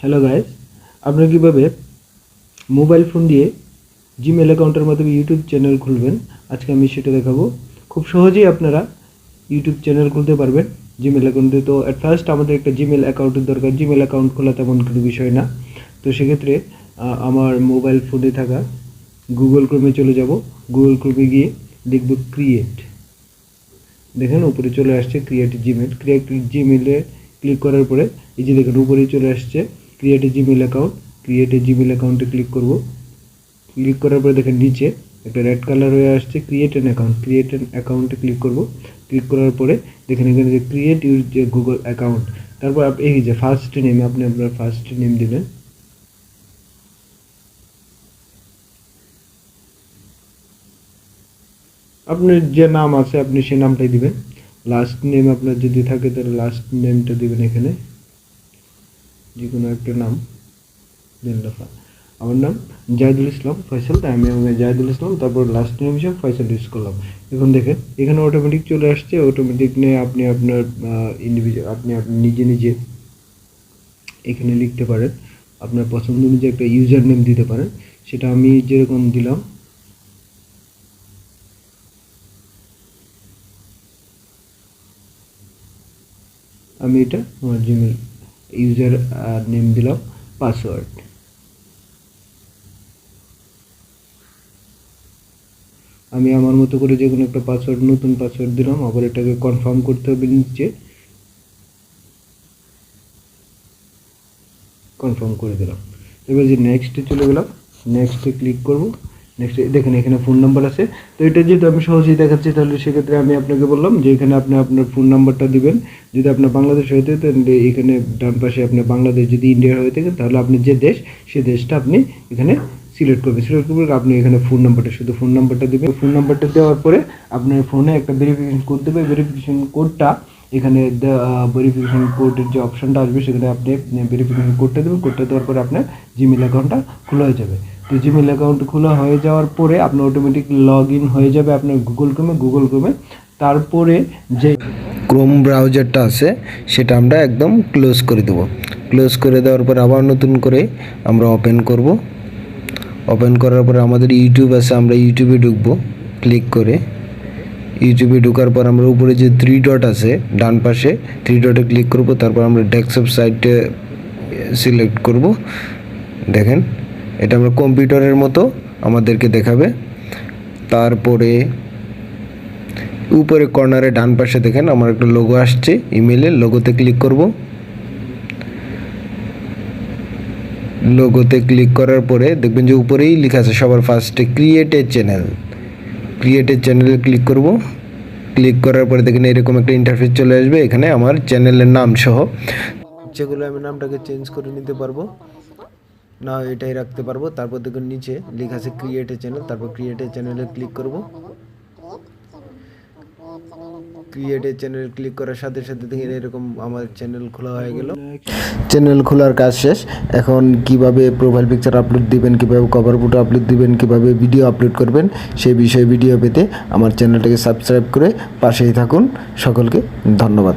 Hello guys, আপনারা কীভাবে mobile phone দিয়ে জিমেল অ্যাকাউন্টের মাধ্যমে ইউটিউব চ্যানেল খুলবেন আজকে আমি সেটা দেখাবো। খুব সহজেই আপনারা ইউটিউব চ্যানেল খুলতে পারবেন জিমেল অ্যাকাউন্টে। তো অ্যাট ফার্স্ট আমাদের একটা জিমেল অ্যাকাউন্টের দরকার। জিমেল অ্যাকাউন্ট খোলা তেমন কোনো বিষয় না। তো সেক্ষেত্রে আমার মোবাইল ফোনে থাকা গুগল ক্রোমে চলে যাব। গুগল ক্রোমে গিয়ে দেখব ক্রিয়েট, দেখেন উপরে চলে আসছে ক্রিয়েট জিমেল। ক্রিয়েট জিমেলে ক্লিক করার পরে এই যে দেখেন উপরে চলে আসছে create a Gmail account. Create a Gmail অ্যাকাউন্টে ক্লিক করব। ক্লিক করার পরে দেখেন নিচে একটা রেড কালার হয়ে আসছে create an account. Create an অ্যাকাউন্টে ক্লিক করব। ক্লিক করার পরে দেখেন এখানে যে ক্রিয়েট ইউর যে গুগল অ্যাকাউন্ট, তারপর এই যে ফার্স্ট নেম, আপনি আপনার ফার্স্ট নেম দিবেন। আপনার যে নাম আছে আপনি সেই নামটাই দিবেন। লাস্ট নেম আপনার যদি থাকে তাহলে লাস্ট নেমটা দিবেন। এখানে যে কোনো একটা নাম দেন। আমার নাম জাহিদুল ইসলাম ফয়সাল, তাই আমি জাহিদুল ইসলাম, তারপর লাস্ট নেম হিসেবে ফয়সাল ইউজ করলাম। এখন দেখেন এখানে অটোমেটিক চলে আসছে। অটোমেটিক নিয়ে আপনি আপনার ইন্ডিভিজুয়াল আপনি নিজে নিজে এখানে লিখতে পারেন। আপনার পছন্দ অনুযায়ী একটা ইউজার নেম দিতে পারেন। সেটা আমি যেরকম দিলাম, আমি এটা আমার জিমেল ইউজার নেম দিলাম পাসওয়ার্ড। আমি আমার মতো করে যে কোনো একটা পাসওয়ার্ড, নতুন পাসওয়ার্ড দিলাম। আবার এটাকে কনফার্ম করতে হবে, নিচে কনফার্ম করে দিলাম। এবার যে নেক্সটে চলে গেলাম, নেক্সটে ক্লিক করব। নেক্সটে দেখেন এখানে ফোন নাম্বার আছে। তো এটা যেহেতু আমি সহজেই দেখাচ্ছি, তাহলে সেক্ষেত্রে আমি আপনাকে বললাম যে এখানে আপনি আপনার ফোন নাম্বারটা দিবেন। যদি আপনার বাংলাদেশ হয়ে থাকে তাহলে এখানে ডান পাশে আপনার বাংলাদেশ, যদি ইন্ডিয়ার হয়ে থাকে তাহলে আপনি যে দেশ সেই দেশটা আপনি এখানে সিলেক্ট করবেন। সিলেক্ট করবেন আপনি এখানে ফোন নাম্বারটা, শুধু ফোন নাম্বারটা দেবেন। ফোন নাম্বারটা দেওয়ার পরে আপনার ফোনে একটা ভেরিফিকেশন কোড দেবে। ভেরিফিকেশন কোডটা এখানে ভেরিফিকেশন কোডের যে অপশানটা আসবে সেখানে আপনি ভেরিফিকেশন কোডটা দেবেন। কোডটা দেওয়ার পরে আপনার জিমেল অ্যাকাউন্টটা খোলা হয়ে যাবে। তো জিমেল অ্যাকাউন্ট খোলা হয়ে যাওয়ার পরে আপনার অটোমেটিক লগ ইন হয়ে যাবে আপনার গুগল ক্রোমে। তারপরে যে ক্রোম ব্রাউজারটা আছে সেটা আমরা একদম ক্লোজ করে দেবো। ক্লোজ করে দেওয়ার পর আবার নতুন করে আমরা ওপেন করব। ওপেন করার পরে আমাদের ইউটিউব আছে, আমরা ইউটিউবে ঢুকবো। ক্লিক করে ইউটিউবে ঢোকার পর আমরা উপরে যে 3 ডট আছে ডান পাশে 3 ডটে ক্লিক করব। তারপর আমরা ডেস্কটপ সাইটে সিলেক্ট করব। দেখেন এটা আমরা কম্পিউটারের মতো আমাদেরকে দেখাবে। তারপরে উপরে কর্নারে ডান পাশে দেখেন আমার একটা লোগো আসছে, ইমেলের লোগোতে ক্লিক করব। লোগোতে ক্লিক করার পরে দেখবেন যে উপরেই লেখা আছে সবার ফার্স্টে create a channel. Create a চ্যানেলে ক্লিক করব। ক্লিক করার পরে দেখেন এরকম একটা ইন্টারফেস চলে আসবে। এখানে আমার চ্যানেলের নাম সহ যেগুলো আমি নামটাকে চেঞ্জ করে নিতে পারবো, না এটাই রাখতে পারবো। তারপর দেখুন নিচে লেখা আছে ক্রিয়েট এ চ্যানেল, তারপর ক্রিয়েট এ চ্যানেলে ক্লিক করব। ক্রিয়েট এ চ্যানেল ক্লিক করার সাথে সাথে দেখেন এরকম আমার চ্যানেল খোলা হয়ে গেল। চ্যানেল খোলার কাজ শেষ। এখন কিভাবে প্রোফাইল পিকচার আপলোড দিবেন, কিভাবে কভার ফটো আপলোড দিবেন, কিভাবে ভিডিও আপলোড করবেন সেই বিষয়ে ভিডিও পেতে আমার চ্যানেলটাকে সাবস্ক্রাইব করে পাশেই থাকুন। সকলকে ধন্যবাদ।